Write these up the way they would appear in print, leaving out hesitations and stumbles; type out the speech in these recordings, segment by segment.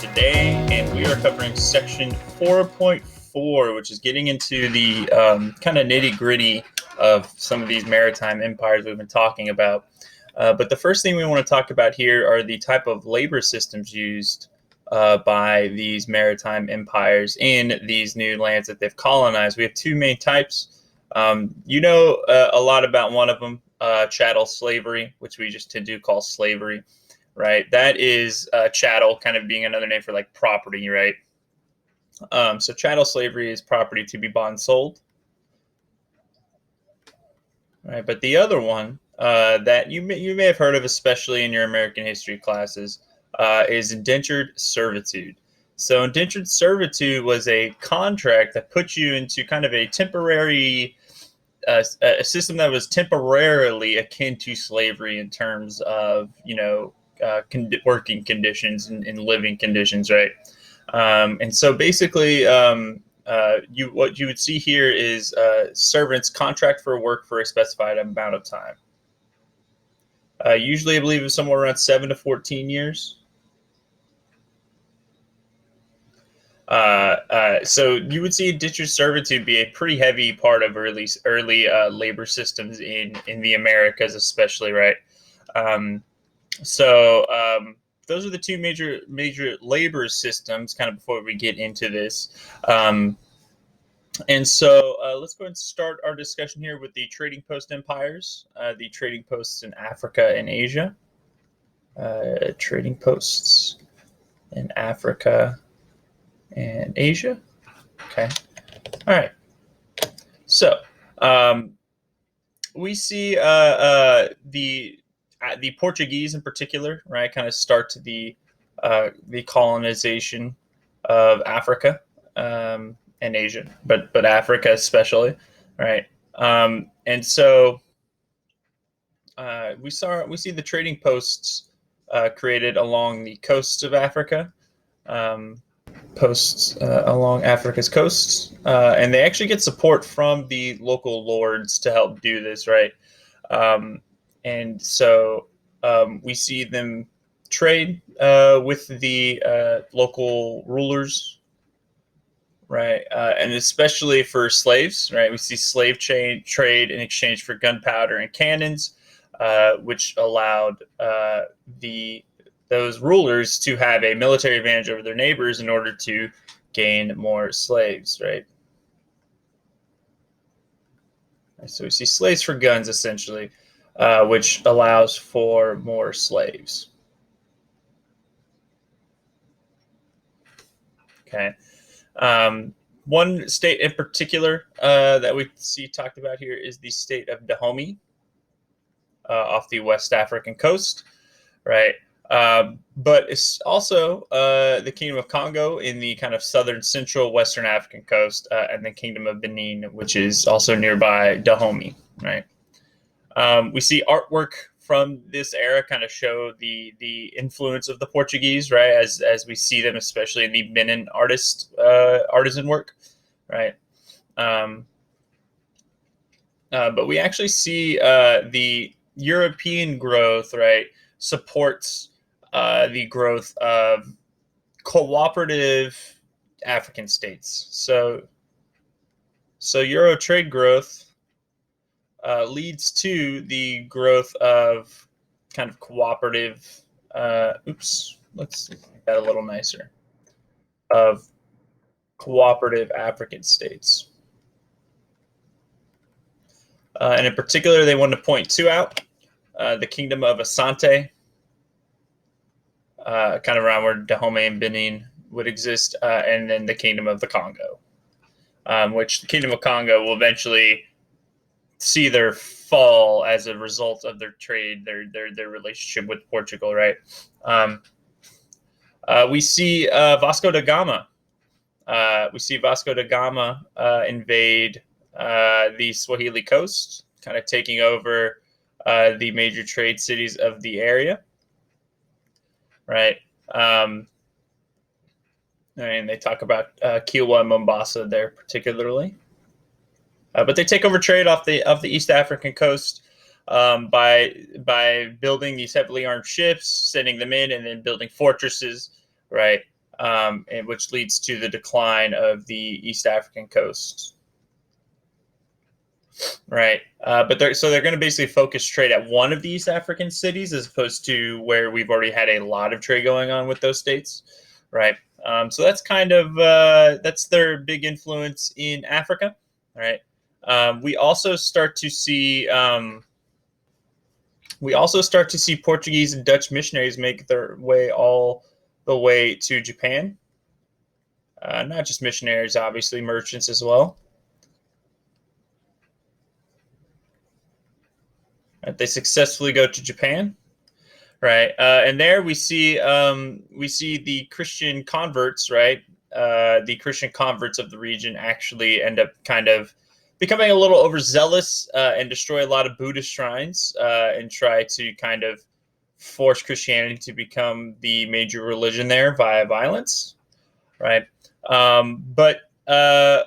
today, and we are covering section 4.4, which is getting into the kind of nitty-gritty of some of these maritime empires we've been talking about. But the first thing we want to talk about here are the type of labor systems used by these maritime empires in these new lands that they've colonized. We have two main types. You know a lot about one of them, chattel slavery, which we just do call slavery. Right, that is chattel, kind of being another name for like property, right? So chattel slavery is property to be bought and sold, right? But the other one that you may have heard of, especially in your American history classes, is indentured servitude. So indentured servitude was a contract that put you into kind of a temporary a system that was temporarily akin to slavery in terms of, working conditions and living conditions, right? And so basically, what you would see here is servants contract for work for a specified amount of time. Usually, I believe it's somewhere around 7 to 14 years. So you would see indentured servitude be a pretty heavy part of early labor systems in the Americas, especially, right? So those are the two major labor systems, kind of before we get into this. And so let's go ahead and start our discussion here with the trading post empires, the trading posts in Africa and Asia. Trading posts in Africa and Asia. Okay. All right. So we see the Portuguese in particular, right, kind of start the colonization of Africa and Asia, but Africa especially, right? And so we see the trading posts created along the coasts of Africa, along Africa's coasts, and they actually get support from the local lords to help do this, right? And so we see them trade with the local rulers, right? And especially for slaves, right? We see slave trade in exchange for gunpowder and cannons, which allowed those rulers to have a military advantage over their neighbors in order to gain more slaves, right? So we see slaves for guns, essentially, which allows for more slaves. Okay. One state in particular that we see talked about here is the state of Dahomey off the West African coast, right? But it's also the Kingdom of Congo in the kind of southern central Western African coast, and the Kingdom of Benin, which is also nearby Dahomey, right? We see artwork from this era kind of show the influence of the Portuguese, right? As we see them, especially in the Benin artisan work, right? But we actually see the European growth, right, supports the growth of cooperative African states. So Euro trade growth leads to the growth of kind of cooperative. Let's make that a little nicer. Of cooperative African states. And in particular, they wanted to point two out: the Kingdom of Asante, kind of around where Dahomey and Benin would exist, and then the Kingdom of the Congo, which the Kingdom of Congo will eventually see their fall as a result of their trade, their relationship with Portugal, right? We see Vasco da Gama. Invade the Swahili coast, kind of taking over the major trade cities of the area, right? And they talk about Kilwa and Mombasa there particularly. But they take over trade off the East African coast by building these heavily armed ships, sending them in, and then building fortresses, right? and which leads to the decline of the East African coast. Right. But they're going to basically focus trade at one of the East African cities as opposed to where we've already had a lot of trade going on with those states. Right. So that's kind of that's their big influence in Africa. Right. We also start to see Portuguese and Dutch missionaries make their way all the way to Japan. Not just missionaries, obviously merchants as well. Right, they successfully go to Japan, right? And there we see the Christian converts, right? The Christian converts of the region actually end up kind of becoming a little overzealous and destroy a lot of Buddhist shrines and try to kind of force Christianity to become the major religion there via violence, right? But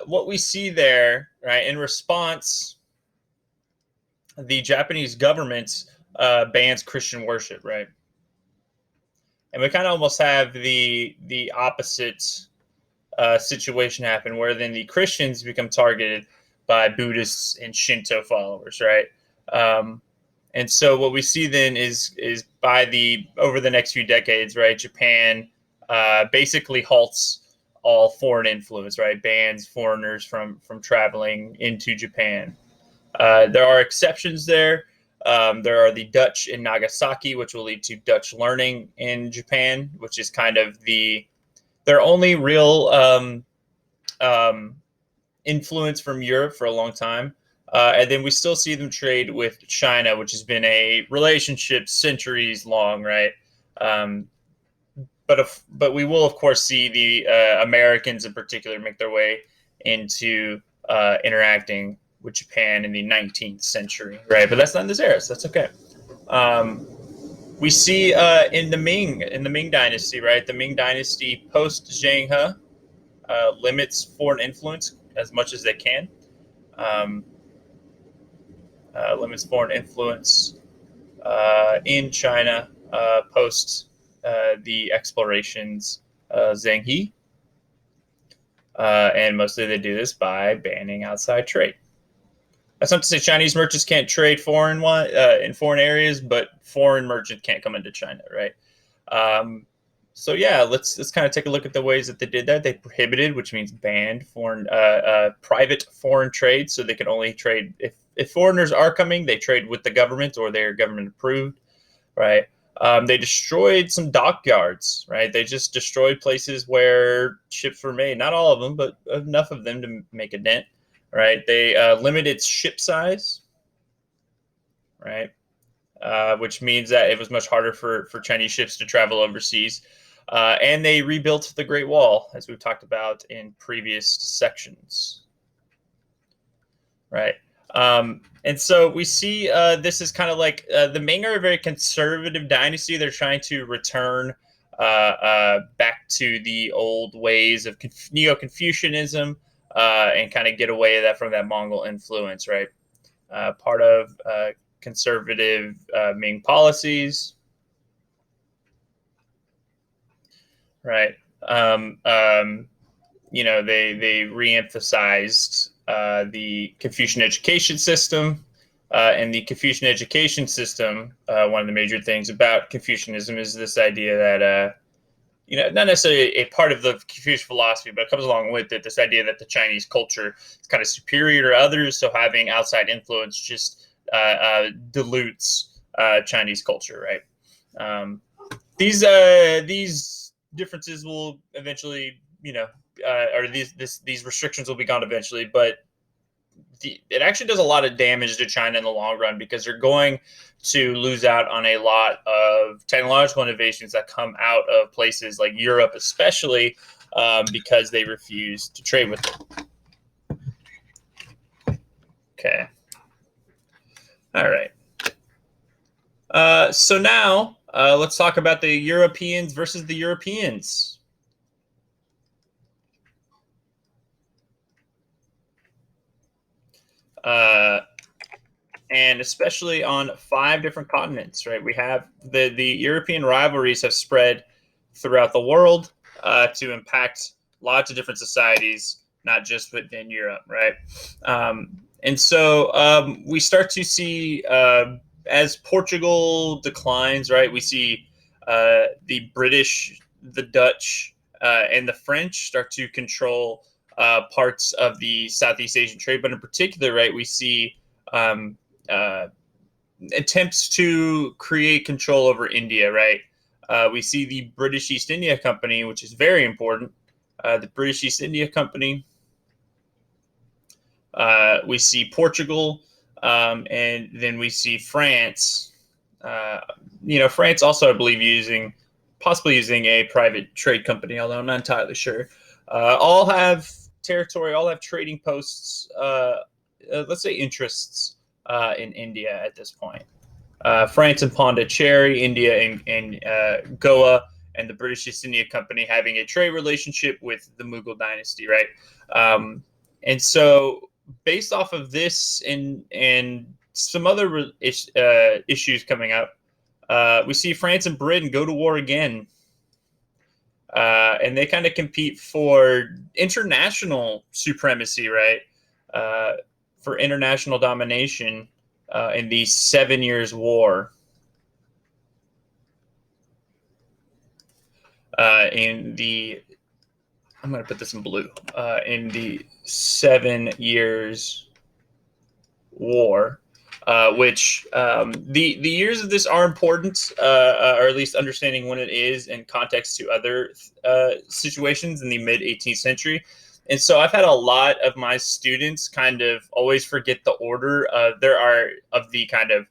what we see there, right, in response, the Japanese government bans Christian worship, right? And we kind of almost have the opposite situation happen, where then the Christians become targeted by Buddhists and Shinto followers, right? And so what we see then is over the next few decades, right? Japan basically halts all foreign influence, right? Bans foreigners from traveling into Japan. There are exceptions there. There are the Dutch in Nagasaki, which will lead to Dutch learning in Japan, which is kind of their only real influence from Europe for a long time. And then we still see them trade with China, which has been a relationship centuries long, right? But we will, of course, see the Americans in particular make their way into interacting with Japan in the 19th century, right? But that's not in this era, so that's okay. We see in the Ming Dynasty, right? The Ming Dynasty post Zheng He limits foreign influence as much as they can. Limits foreign influence in China post the explorations Zheng He. And mostly they do this by banning outside trade. That's not to say Chinese merchants can't trade in foreign areas, but foreign merchants can't come into China, right? So yeah, let's kind of take a look at the ways that they did that. They prohibited, which means banned private foreign trade, so they can only trade if foreigners are coming. They trade with the government or they're government approved, right? They destroyed some dockyards, right? They just destroyed places where ships were made. Not all of them, but enough of them to make a dent, right? They limited ship size, right? Which means that it was much harder for Chinese ships to travel overseas. And they rebuilt the Great Wall, as we've talked about in previous sections, right? And so we see this is kind of like the Ming are a very conservative dynasty. They're trying to return back to the old ways of Neo-Confucianism and kind of get away from that Mongol influence, right? Part of conservative Ming policies, right? They reemphasized the Confucian education system. And the Confucian education system, one of the major things about Confucianism is this idea that, not necessarily a part of the Confucian philosophy, but it comes along with it, this idea that the Chinese culture is kind of superior to others. So having outside influence just dilutes Chinese culture, right? These differences will eventually, or these restrictions will be gone eventually, but it actually does a lot of damage to China in the long run because they're going to lose out on a lot of technological innovations that come out of places like Europe, especially because they refuse to trade with them. Okay. All right. So now let's talk about the Europeans versus the Europeans. And especially on 5 different continents, right? We have the European rivalries have spread throughout the world. to impact lots of different societies, not just within Europe, right? And so we start to see as Portugal declines, right? We see the British, the Dutch, and the French start to control parts of the Southeast Asian trade, but in particular, right, we see uh, attempts to create control over India, right? We see the British East India Company, which is very important. The British East India Company. We see Portugal, and then we see France. France also, I believe, possibly using a private trade company, although I'm not entirely sure. All have territory, all have trading posts, let's say interests in India at this point. France and Pondicherry, India and Goa, and the British East India Company having a trade relationship with the Mughal dynasty, right? And so, based off of this and some other issues coming up, we see France and Britain go to war again. And they kind of compete for international supremacy, right? For international domination in the 7 Years' War. I'm going to put this in blue. In the 7 Years' War, which the years of this are important, or at least understanding when it is in context to other situations in the mid 18th century. And so I've had a lot of my students kind of always forget the order. There are of the kind of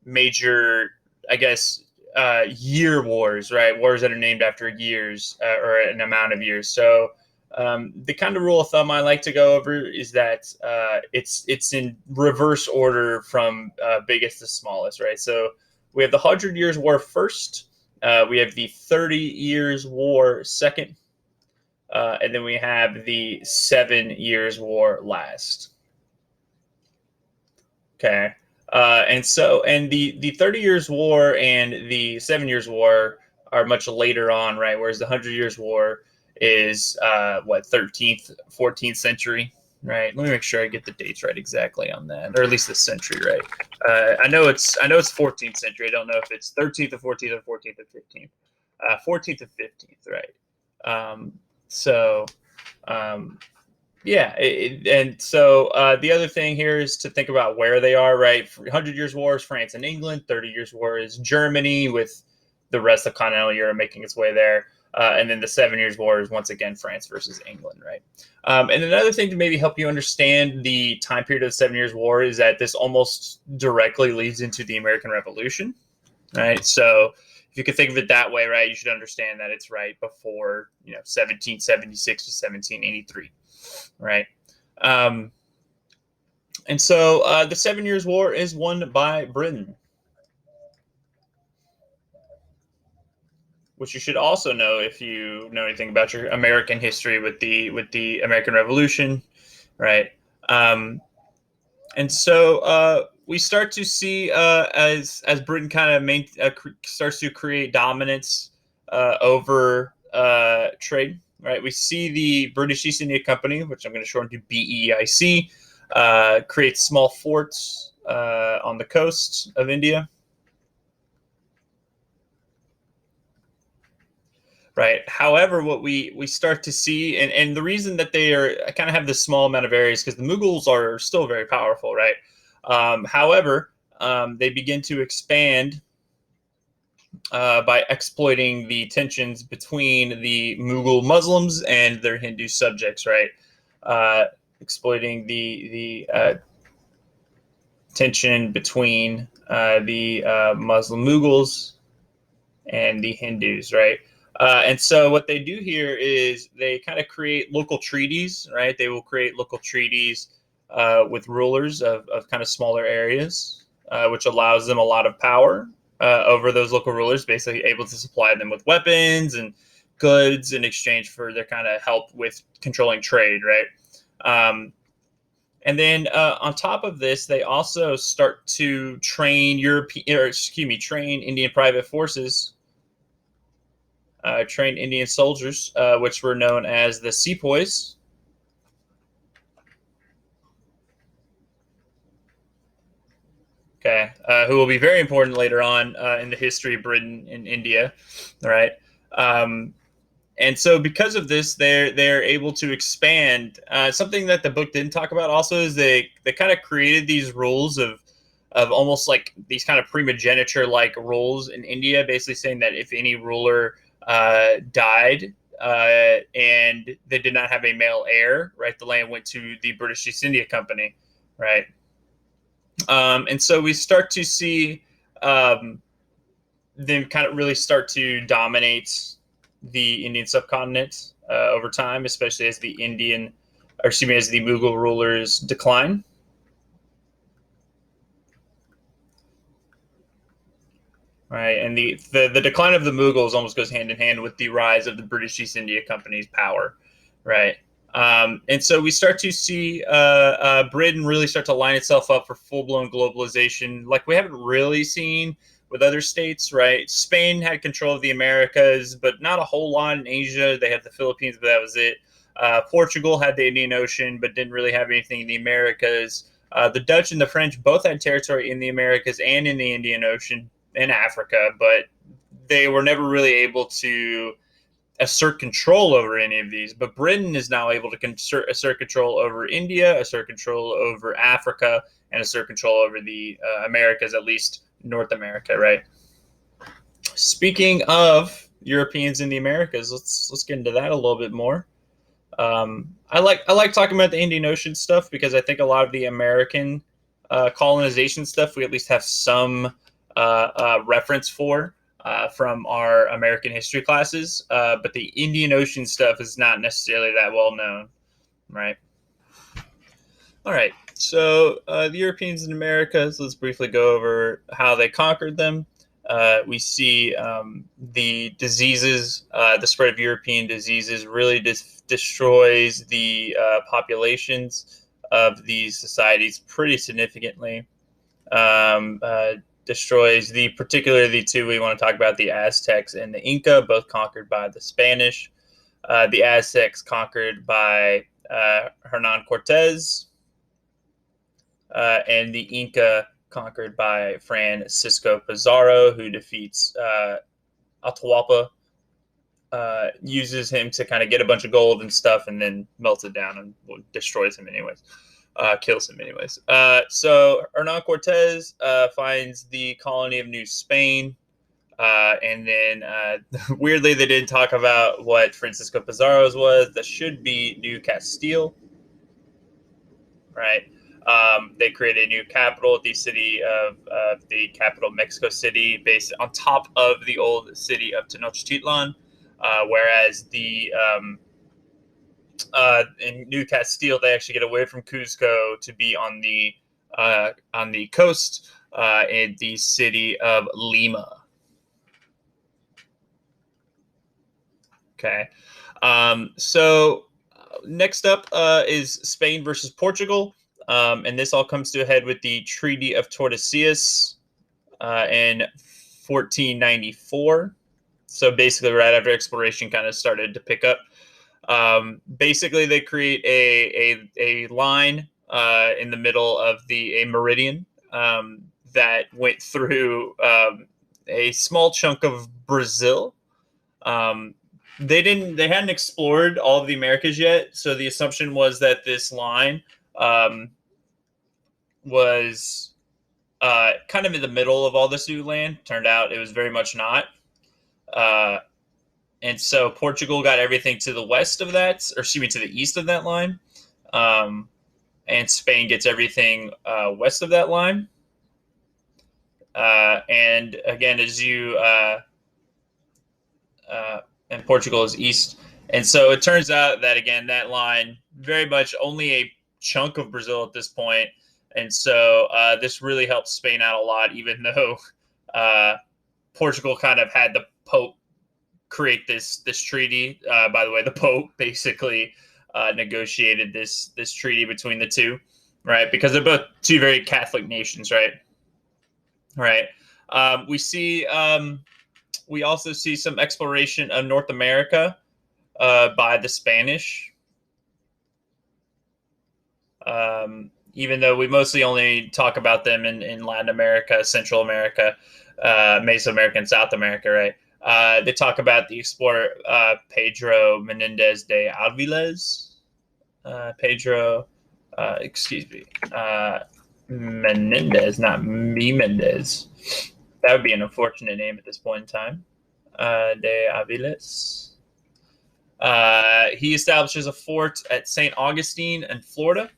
major, I guess, year wars, right? Wars that are named after years or an amount of years. So the kind of rule of thumb I like to go over is that it's in reverse order from biggest to smallest, right? So we have the 100 Years' War first. We have the 30 Years' War second. And then we have the 7 Years' War last. Okay. And the 30 Years' War and the 7 Years' War are much later on, right? Whereas the 100 Years' War is 13th, 14th century, right? Let me make sure I get the dates right exactly on that, or at least the century right. I know it's 14th century. I don't know if it's 13th or 14th or 14th or 15th. 14th or 15th, right? So yeah, and so the other thing here is to think about where they are, right? 100 Years' War is France and England. 30 Years' War is Germany, with the rest of continental Europe making its way there. And then the 7 Years' War is once again France versus England, right? And another thing to maybe help you understand the time period of the 7 Years' War is that this almost directly leads into the American Revolution, right? So if you could think of it that way, right, you should understand that it's right before 1776 to 1783. Right. And so the 7 Years' War is won by Britain, which you should also know if you know anything about your American history with the American Revolution, right? And so we start to see as Britain kind of starts to create dominance over trade. Right, we see the British East India Company, which I'm going to shorten to BEIC, create small forts on the coast of India. Right. However, what we start to see, and the reason that they are kind of have this small amount of areas, because the Mughals are still very powerful, right? However, they begin to expand by exploiting the tensions between the Mughal Muslims and their Hindu subjects, right? Exploiting the tension between the Muslim Mughals and the Hindus, right? And so what they do here is they kind of create local treaties, right? They will create local treaties with rulers of kind of smaller areas, which allows them a lot of power over those local rulers, basically able to supply them with weapons and goods in exchange for their kind of help with controlling trade, right? And then on top of this, they also start to train train Indian private forces, trained Indian soldiers, which were known as the sepoys. Okay, who will be very important later on in the history of Britain and India, right? Um, and so, because of this, they're able to expand. Something that the book didn't talk about also is they kind of created these rules of almost like these kind of primogeniture like rules in India, basically saying that if any ruler died and they did not have a male heir, right, the land went to the British East India Company, right? And so we start to see them kind of really start to dominate the Indian subcontinent over time, especially as the as the Mughal rulers decline. Right, and the decline of the Mughals almost goes hand in hand with the rise of the British East India Company's power, right? And so we start to see Britain really start to line itself up for full-blown globalization, like we haven't really seen with other states, right? Spain had control of the Americas, but not a whole lot in Asia. They had the Philippines, but that was it. Portugal had the Indian Ocean, but didn't really have anything in the Americas. The Dutch and the French both had territory in the Americas and in the Indian Ocean in Africa, but they were never really able to assert control over any of these. But Britain is now able to assert control over India, assert control over Africa, and assert control over the Americas, at least North America, right? Speaking of Europeans in the Americas, let's get into that a little bit more. I like talking about the Indian Ocean stuff because I think a lot of the American colonization stuff we at least have some reference for from our American history classes, but the Indian Ocean stuff is not necessarily that well known, right? All right, so the Europeans in America, so let's briefly go over how they conquered them. We see the diseases, the spread of European diseases really destroys the populations of these societies pretty significantly. Destroys particularly the two we want to talk about, the Aztecs and the Inca, both conquered by the Spanish. The Aztecs conquered by Hernan Cortez, and the Inca conquered by Francisco Pizarro, who defeats Atahualpa, uses him to kind of get a bunch of gold and stuff, and then melts it down and destroys him anyways. Kills him anyways. So Hernan Cortez finds the colony of New Spain, and then weirdly they didn't talk about what Francisco Pizarro's was. That should be New Castile, right? They created a new capital, the city of the capital, Mexico City, based on top of the old city of Tenochtitlan, whereas in New Castile, they actually get away from Cuzco to be on the coast in the city of Lima. Okay, so next up is Spain versus Portugal, and this all comes to a head with the Treaty of Tordesillas in 1494. So basically, right after exploration kind of started to pick up. Basically, they create a line in the middle of a meridian that went through a small chunk of Brazil. They hadn't explored all of the Americas yet, so the assumption was that this line was kind of in the middle of all this new land. Turned out it was very much not. And so Portugal got everything to the west of that, or excuse me, to the east of that line. And Spain gets everything west of that line. And again, and Portugal is east. And so it turns out that, again, that line, very much only a chunk of Brazil at this point. And so this really helps Spain out a lot, even though Portugal kind of had the Pope create this treaty. By the way, the Pope basically negotiated this treaty between the two, right? Because they're both two very Catholic nations, right? Right. We see We also see some exploration of North America by the Spanish. Even though we mostly only talk about them in Latin America, Central America, Mesoamerica, and South America, right? They talk about the explorer Pedro Menendez de Avils. Pedro, excuse me, Menendez, not me Menndez. That would be an unfortunate name at this point in time. De Avils. He establishes a fort at St. Augustine in Florida.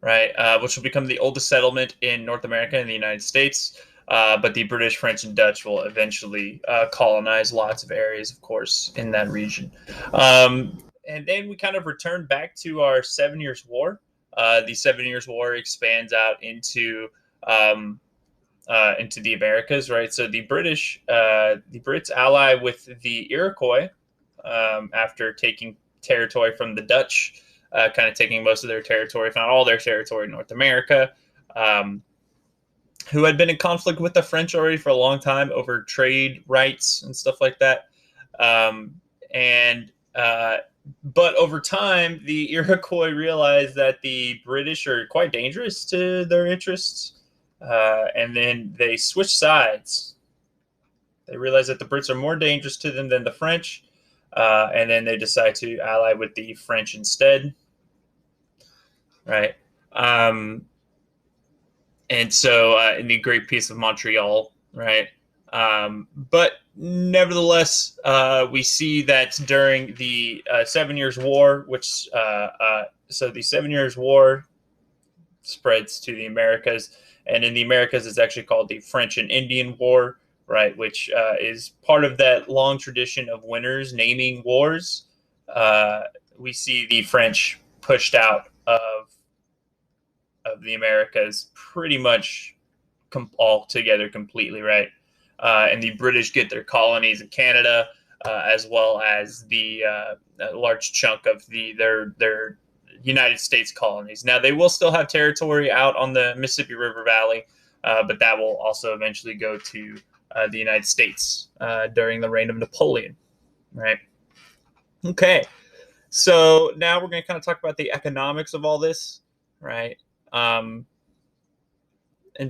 Right, which will become the oldest settlement in North America in the United States. But the British, French, and Dutch will eventually colonize lots of areas, of course, in that region. And then we kind of return back to our 7 Years' War. The 7 Years' War expands out into the Americas, right? So the Brits ally with the Iroquois after taking territory from the Dutch, kind of taking most of their territory, if not all their territory in North America, who had been in conflict with the French already for a long time over trade rights and stuff like that. But over time, the Iroquois realized that the British are quite dangerous to their interests. And then they switch sides. They realize that the Brits are more dangerous to them than the French, and then they decide to ally with the French instead. Right. And so in the Great Peace of Montreal, right? But nevertheless, we see that during the 7 Years' War, so the 7 Years' War spreads to the Americas. And in the Americas, it's actually called the French and Indian War, right? Which is part of that long tradition of winners naming wars. We see the French pushed out of the Americas pretty much altogether completely, right? And the British get their colonies in Canada, as well as the large chunk of their United States colonies. Now, they will still have territory out on the Mississippi River Valley, but that will also eventually go to the United States during the reign of Napoleon, right? Okay, so now we're going to kind of talk about the economics of all this, right? And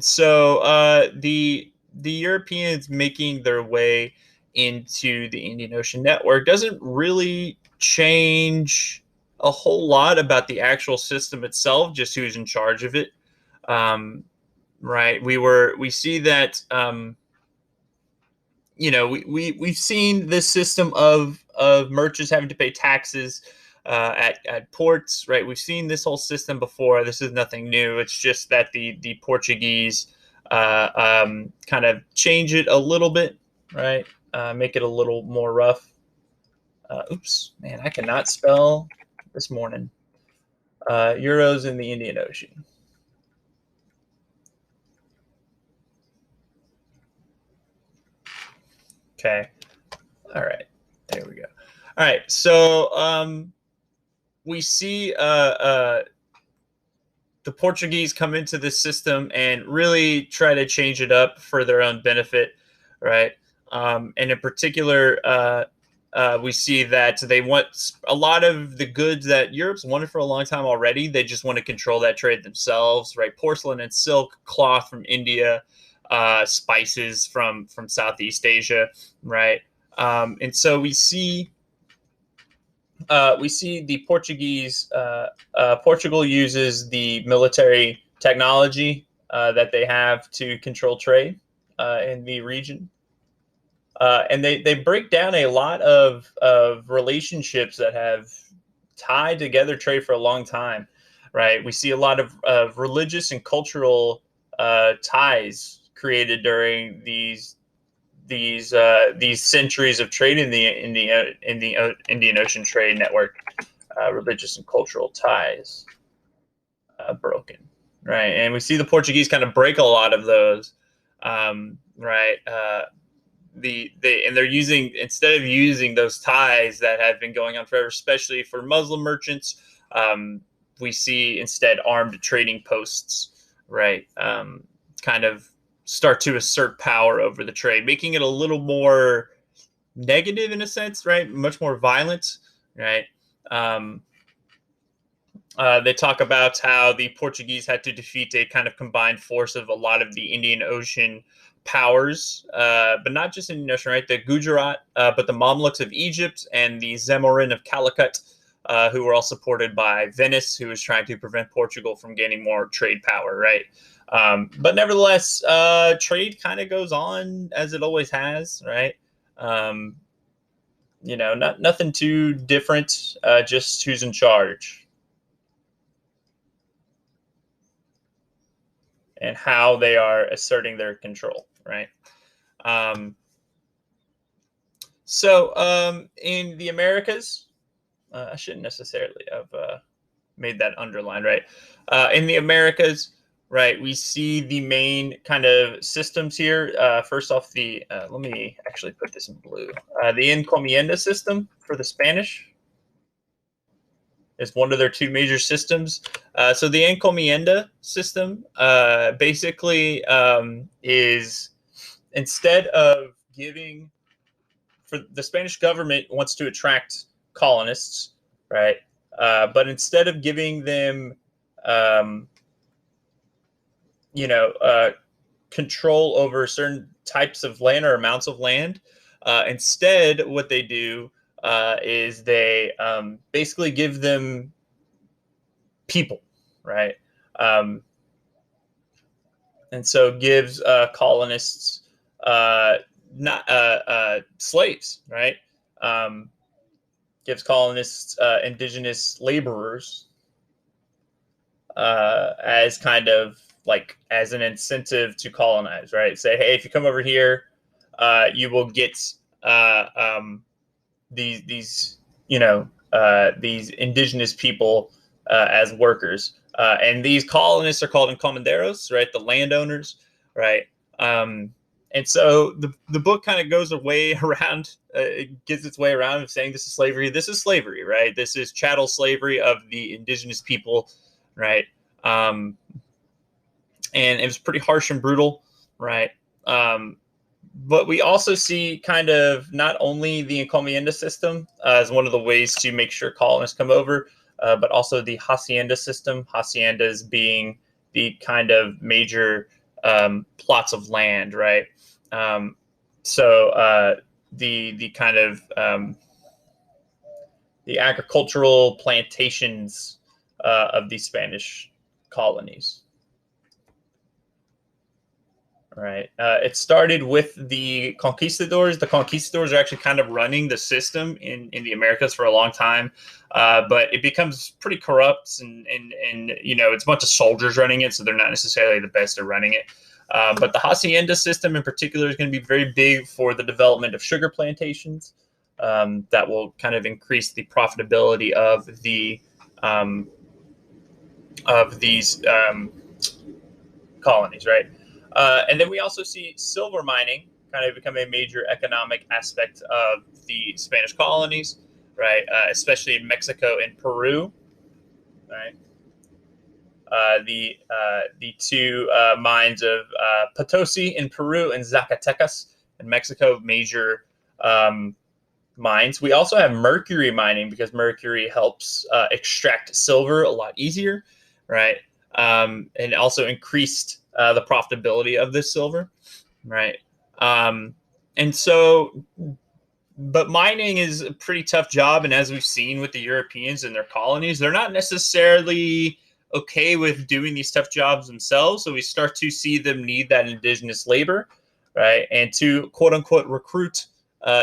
so the Europeans making their way into the Indian Ocean network doesn't really change a whole lot about the actual system itself, just who's in charge of it. Right? We see that we've seen this system of merchants having to pay taxes at ports, right? We've seen this whole system before. This is nothing new. It's just that the Portuguese kind of change it a little bit, right? Make it a little more rough. Oops, man, I cannot spell this morning. Euros in the Indian Ocean. Okay. All right. There we go. All right. So we see the Portuguese come into the system and really try to change it up for their own benefit, right? And in particular, we see that they want a lot of the goods that Europe's wanted for a long time already. They just want to control that trade themselves, right? Porcelain and silk, cloth from India, spices from Southeast Asia, right? And so we see the Portuguese. Portugal uses the military technology that they have to control trade in the region. And they break down a lot of relationships that have tied together trade for a long time, right? We see a lot of religious and cultural ties created during these centuries of trade in the Indian Ocean trade network. Religious and cultural ties broken, right? And we see the Portuguese kind of break a lot of those, right? And they're using, instead of using those ties that have been going on forever, especially for Muslim merchants, we see instead armed trading posts, right, kind of start to assert power over the trade, making it a little more negative in a sense, right? Much more violent, right? Um, they talk about how the Portuguese had to defeat a kind of combined force of a lot of the Indian Ocean powers, but not just Indian Ocean, right? The Gujarat, but the Mamluks of Egypt and the Zamorin of Calicut, who were all supported by Venice, who was trying to prevent Portugal from gaining more trade power, right? But nevertheless, trade kind of goes on as it always has, right? Um, nothing too different, just who's in charge and how they are asserting their control, right? Um, in the Americas, I shouldn't necessarily have made that underline, right? In the Americas, right, we see the main kind of systems here. First off, let me actually put this in blue. The Encomienda system for the Spanish is one of their two major systems. So the Encomienda system basically is, instead of giving, for the Spanish government wants to attract colonists, right? But instead of giving them, um, you know, uh, control over certain types of land or amounts of land, instead what they do is they basically give them people, right? Um, and so gives colonists not slaves, right? Um, Gives colonists indigenous laborers as kind of like as an incentive to colonize, right? Say, hey, if you come over here, you will get these these indigenous people as workers, and these colonists are called encomenderos, right? The landowners, right? And so the book kind of goes away around, it gets its way around of saying this is slavery. This is slavery, right? This is chattel slavery of the indigenous people, right? Um, and it was pretty harsh and brutal, right? But we also see kind of not only the encomienda system as one of the ways to make sure colonists come over, but also the hacienda system. Haciendas being the kind of major plots of land, right? Um, so the kind of the agricultural plantations of the Spanish colonies. Right. It started with the conquistadors. The conquistadors are actually kind of running the system in the Americas for a long time, but it becomes pretty corrupt, and it's a bunch of soldiers running it, so they're not necessarily the best at running it. But the hacienda system in particular is going to be very big for the development of sugar plantations. That will kind of increase the profitability um, of these colonies, right? And then we also see silver mining kind of become a major economic aspect of the Spanish colonies, right? Especially in Mexico and Peru, right? The two mines of Potosi in Peru and Zacatecas in Mexico, major mines. We also have mercury mining because mercury helps extract silver a lot easier, right? And also increased the profitability of this silver, right? Um, and so, but mining is a pretty tough job. And as we've seen with the Europeans and their colonies, they're not necessarily okay with doing these tough jobs themselves. So we start to see them need that indigenous labor, right? And to quote unquote recruit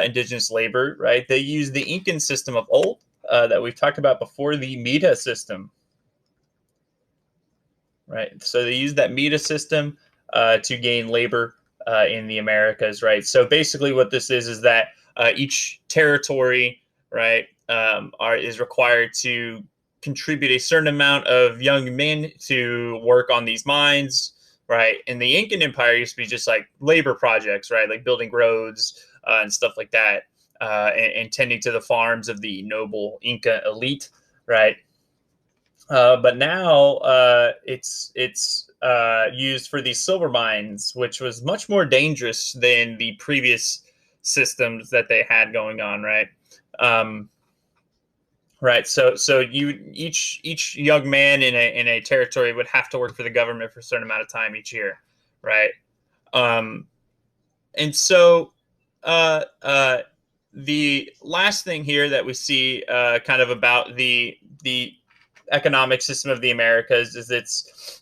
indigenous labor, right? They use the Incan system of old that we've talked about before, the Mita system, right? So they use that Mita system to gain labor in the Americas, right? So basically, what this is that each territory, right, is required to contribute a certain amount of young men to work on these mines, right? And the Incan Empire used to be just like labor projects, right, like building roads and stuff like that, and tending to the farms of the noble Inca elite, right? But now it's used for these silver mines, which was much more dangerous than the previous systems that they had going on, right? Um, right. So each young man in a territory would have to work for the government for a certain amount of time each year, right? Um, and so uh, uh, the last thing here that we see kind of about the economic system of the Americas is it's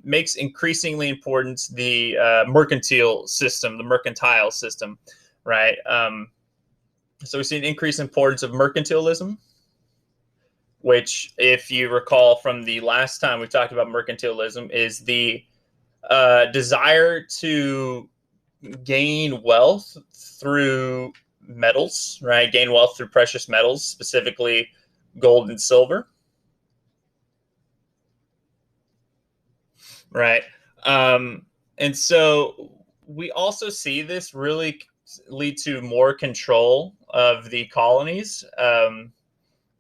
makes increasingly important the mercantile system, the mercantile system, right? So we see an increased importance of mercantilism, which, if you recall from the last time we talked about mercantilism, is the desire to gain wealth through metals, right? Gain wealth through precious metals, specifically gold and silver, right? And so we also see this really lead to more control of the colonies,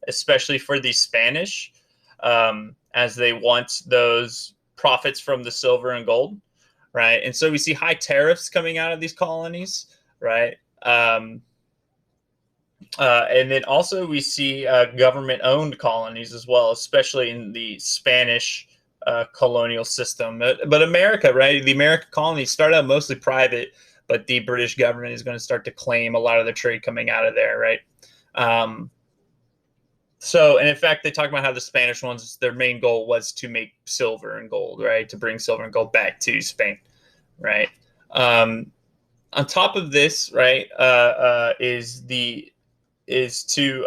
especially for the Spanish, as they want those profits from the silver and gold, right? And so we see high tariffs coming out of these colonies, right? And then also we see government-owned colonies as well, especially in the Spanish colonial system. But America, right? The American colonies started out mostly private, but the British government is going to start to claim a lot of the trade coming out of there, right? Um, and in fact, they talk about how the Spanish ones, their main goal was to make silver and gold, right? To bring silver and gold back to Spain, right? Um, on top of this, right, is to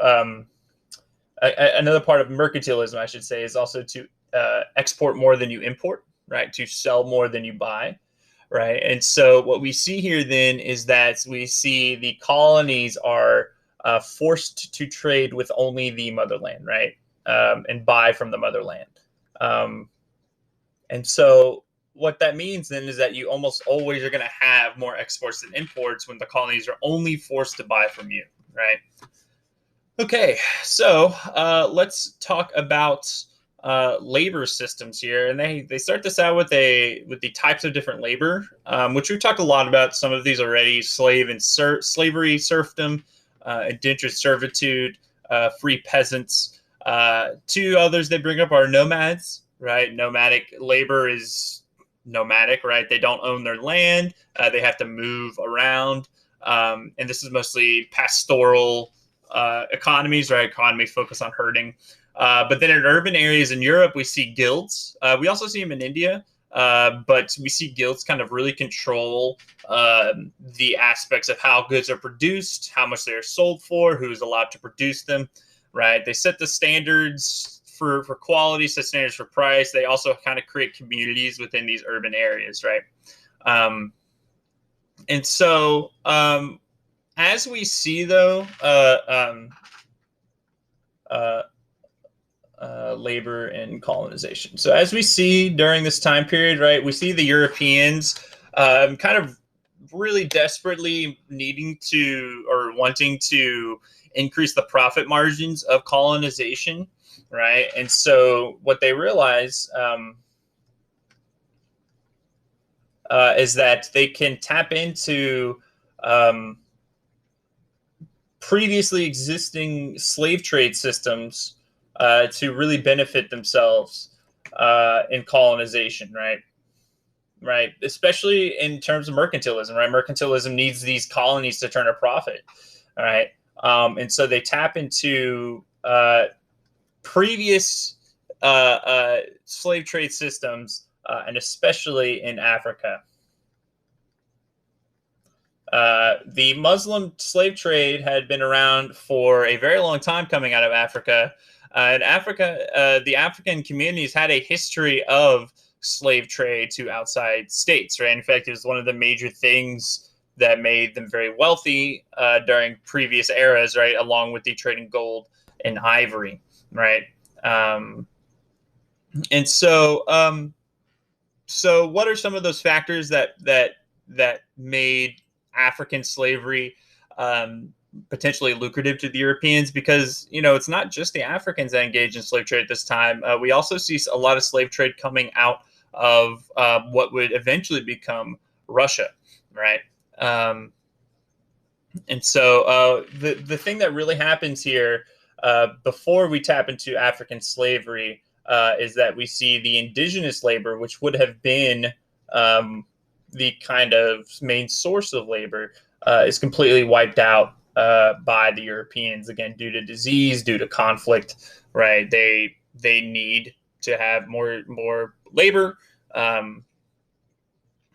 another part of mercantilism, I should say, is also to export more than you import, right? To sell more than you buy, right? And so what we see here then is that we see the colonies are forced to trade with only the motherland, right? And buy from the motherland. Um, and so what that means then is that you almost always are going to have more exports than imports when the colonies are only forced to buy from you, right? Okay, so let's talk about labor systems here, and they start this out with the types of different labor, which we've talked a lot about. Some of these already: slavery, serfdom, indentured servitude, free peasants. Two others they bring up are nomads. Right, nomadic labor is nomadic. Right, they don't own their land; they have to move around, and this is mostly pastoral economies, right? Economies focus on herding. But then in urban areas in Europe, we see guilds. We also see them in India, but we see guilds kind of really control the aspects of how goods are produced, how much they are sold for, who is allowed to produce them, right? They set the standards for quality, set standards for price. They also kind of create communities within these urban areas, right? Um, and so as we see, though, uh, labor and colonization. So as we see during this time period, right, we see the Europeans kind of really desperately needing to or wanting to increase the profit margins of colonization, right? And so what they realize is that they can tap into previously existing slave trade systems to really benefit themselves in colonization, right? Right, especially in terms of mercantilism, right? Mercantilism needs these colonies to turn a profit, all right? And so they tap into previous slave trade systems, and especially in Africa. The Muslim slave trade had been around for a very long time coming out of Africa. In Africa, the African communities had a history of slave trade to outside states, right? In fact, it was one of the major things that made them very wealthy during previous eras, right? Along with the trade in gold and ivory, right? Um, and so what are some of those factors that made African slavery potentially lucrative to the Europeans because, it's not just the Africans that engage in slave trade at this time. We also see a lot of slave trade coming out of what would eventually become Russia, right? And so the thing that really happens here before we tap into African slavery is that we see the indigenous labor, which would have been the kind of main source of labor, is completely wiped out by the Europeans, again, due to disease, due to conflict, right? They need to have more labor. And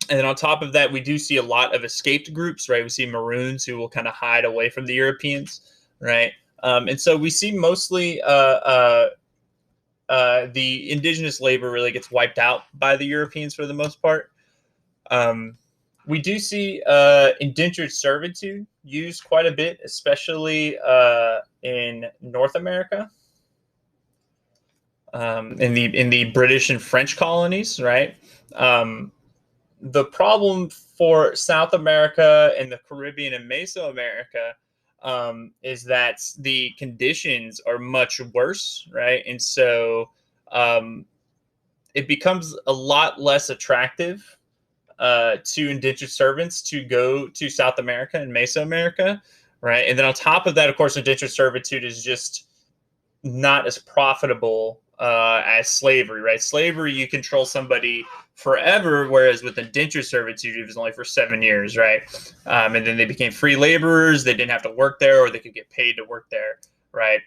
then on top of that, we do see a lot of escaped groups, right? We see Maroons who will kind of hide away from the Europeans, right? And so we see mostly the indigenous labor really gets wiped out by the Europeans for the most part. We do see indentured servitude used quite a bit, especially in North America, in the British and French colonies, right? The problem for South America and the Caribbean and Mesoamerica is that the conditions are much worse, right? And so it becomes a lot less attractive to indentured servants to go to South America and Mesoamerica, right? And then on top of that, of course, indentured servitude is just not as profitable as slavery, right? Slavery, you control somebody forever, whereas with indentured servitude, it was only for 7 years, right? And then they became free laborers. They didn't have to work there, or they could get paid to work there, right?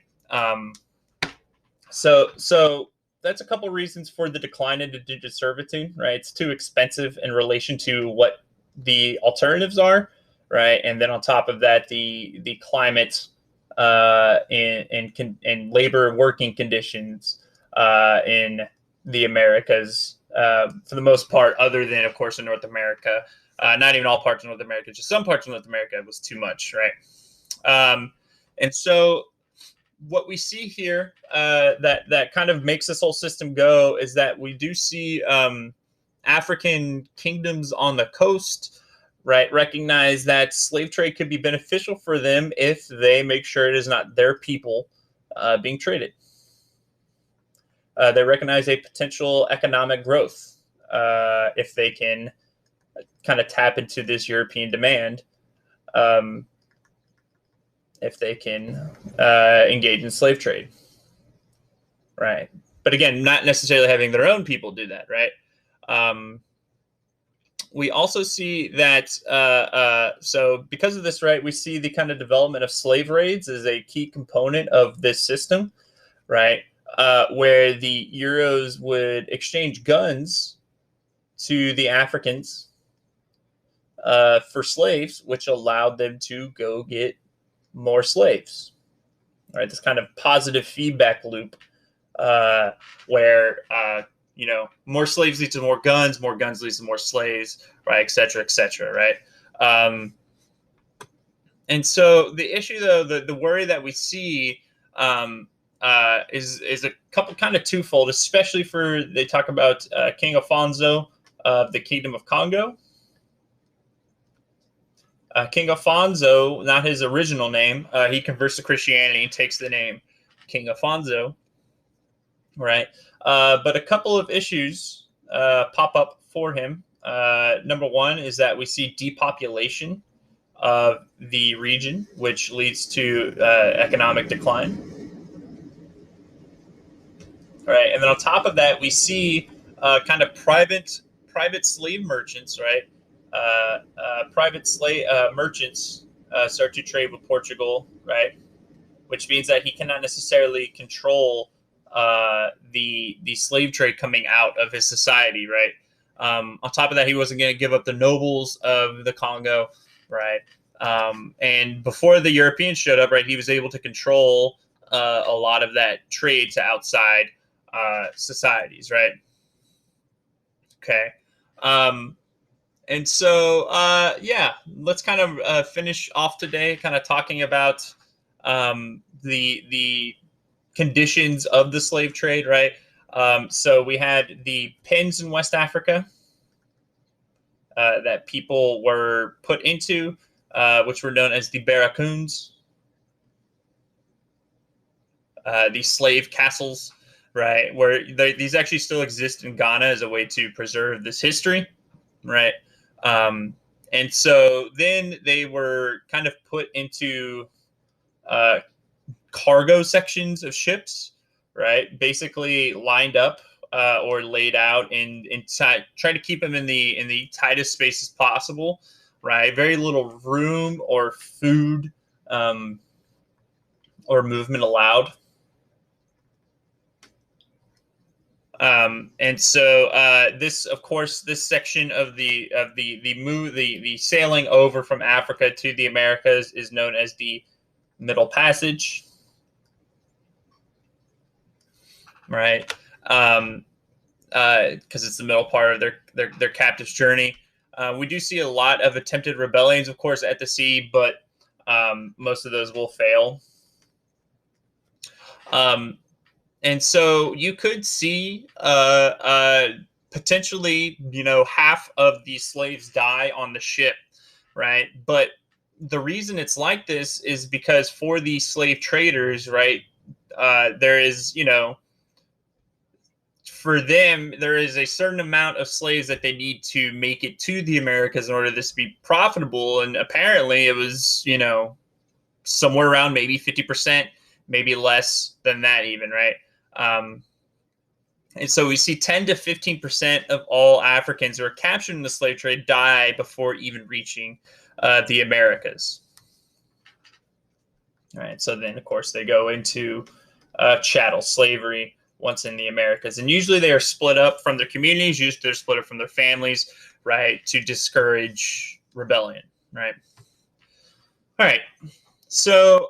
So that's a couple reasons for the decline in indentured servitude, right? It's too expensive in relation to what the alternatives are, right? And then on top of that, the climate and labor working conditions in the Americas, for the most part, other than, of course, in North America. Not even all parts of North America, just some parts of North America was too much, right? And so what we see here that kind of makes this whole system go is that we do see African kingdoms on the coast, right, recognize that slave trade could be beneficial for them if they make sure it is not their people being traded. They recognize a potential economic growth if they can kind of tap into this European demand, if they can engage in slave trade, right? But again, not necessarily having their own people do that, right? We also see that, so because of this, right, we see the kind of development of slave raids as a key component of this system, right? Where the Euros would exchange guns to the Africans for slaves, which allowed them to go get more slaves. Right, this kind of positive feedback loop where more slaves leads to more guns leads to more slaves, right, et cetera, right? And so the issue, though, the worry that we see is a couple kind of twofold, especially for, they talk about King Afonso of the Kingdom of Congo. King Afonso, not his original name, he converts to Christianity and takes the name King Afonso, right? But a couple of issues pop up for him. Number one is that we see depopulation of the region, which leads to economic decline. Right, and then on top of that, we see kind of private slave merchants, right? Private slave merchants start to trade with Portugal, right? Which means that he cannot necessarily control the slave trade coming out of his society, right? On top of that, he wasn't going to give up the nobles of the Congo, right? And before the Europeans showed up, right, he was able to control a lot of that trade to outside societies, right? Okay. And so, let's kind of finish off today, kind of talking about the conditions of the slave trade, right? So we had the pens in West Africa that people were put into, which were known as the barracoons, these slave castles, right, where these actually still exist in Ghana as a way to preserve this history, right? And so then they were kind of put into uh, cargo sections of ships, right? Basically lined up or laid out in try to keep them in the tightest spaces possible, right? Very little room or food or movement allowed. And so this, of course, this section of the sailing over from Africa to the Americas is known as the Middle Passage, right? Because it's the middle part of their captive's journey. We do see a lot of attempted rebellions, of course, at the sea, but most of those will fail. And so you could see potentially, half of these slaves die on the ship, right? But the reason it's like this is because for these slave traders, right, there is, for them, there is a certain amount of slaves that they need to make it to the Americas in order for this to be profitable. And apparently it was, somewhere around maybe 50%, maybe less than that even, right? And so we see 10 to 15% of all Africans who are captured in the slave trade die before even reaching the Americas. All right, so then, of course, they go into chattel slavery once in the Americas. And usually they are split up from their communities, usually they're split up from their families, right, to discourage rebellion, right? All right, so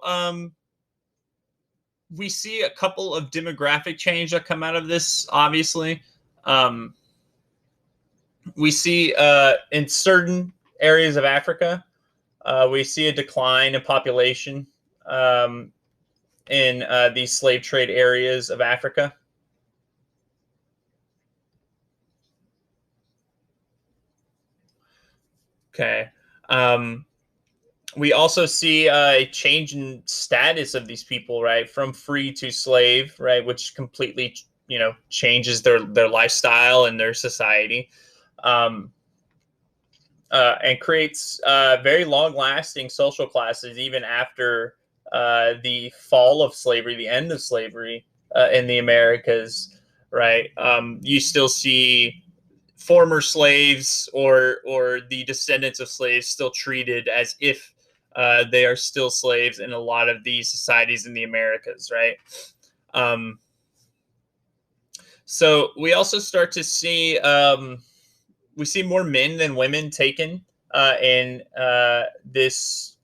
we see a couple of demographic change that come out of this, obviously. We see in certain areas of Africa, we see a decline in population in these slave trade areas of Africa. Okay. We also see a change in status of these people, right, from free to slave, right, which completely, changes their lifestyle and their society, and creates very long-lasting social classes even after the fall of slavery, the end of slavery in the Americas, right? You still see former slaves or the descendants of slaves still treated as if they are still slaves in a lot of these societies in the Americas, right? So we also start to see we see more men than women taken in this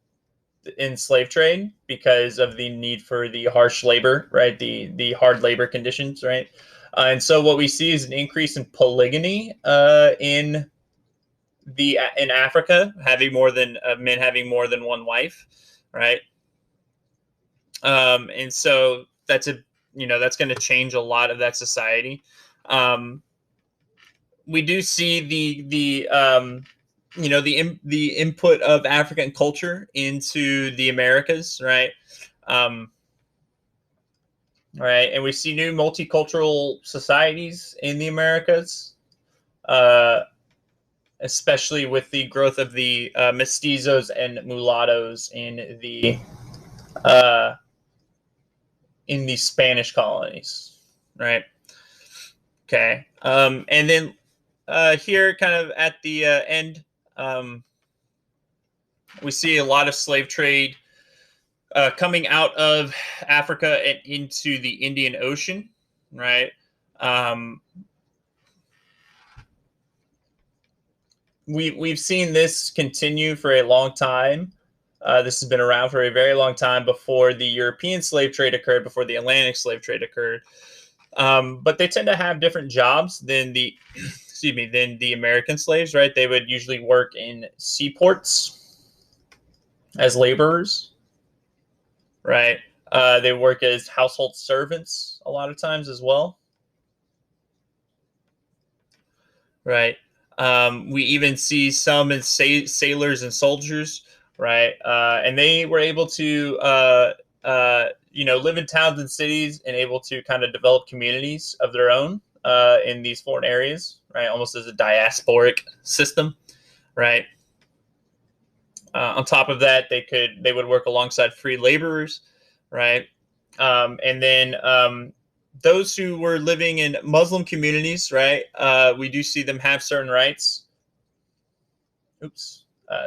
in slave trade because of the need for the harsh labor, right? The hard labor conditions, right? And so what we see is an increase in polygamy in Africa, having more than men having more than one wife, right? And so that's that's going to change a lot of that society. We do see the input of African culture into the Americas, right? Right, and we see new multicultural societies in the Americas, especially with the growth of the mestizos and mulattoes in the Spanish colonies, right? Okay, and then here, kind of at the end, we see a lot of slave trade coming out of Africa and into the Indian Ocean, right? We've seen this continue for a long time. This has been around for a very long time before the European slave trade occurred, before the Atlantic slave trade occurred. But they tend to have different jobs than the than the American slaves, right? They would usually work in seaports as laborers, right? They work as household servants a lot of times as well, right? We even see some as sailors and soldiers, right? And they were able to live in towns and cities and able to kind of develop communities of their own in these foreign areas, right? Almost as a diasporic system, right? On top of that, they would work alongside free laborers, right? And then those who were living in Muslim communities, right? We do see them have certain rights.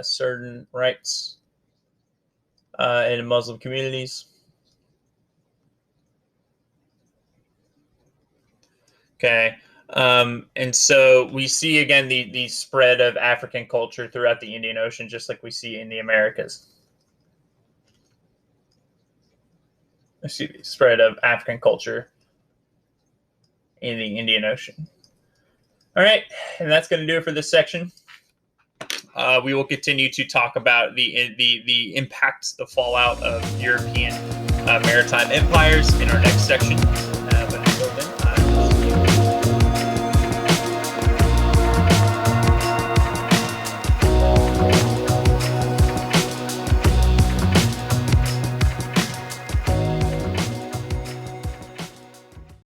Certain rights in Muslim communities. Okay. And so we see again the spread of African culture throughout the Indian Ocean, just like we see in the Americas. Excuse me, spread of African culture in the Indian Ocean. All right, and that's going to do it for this section. We will continue to talk about the impacts, the fallout of European maritime empires in our next section.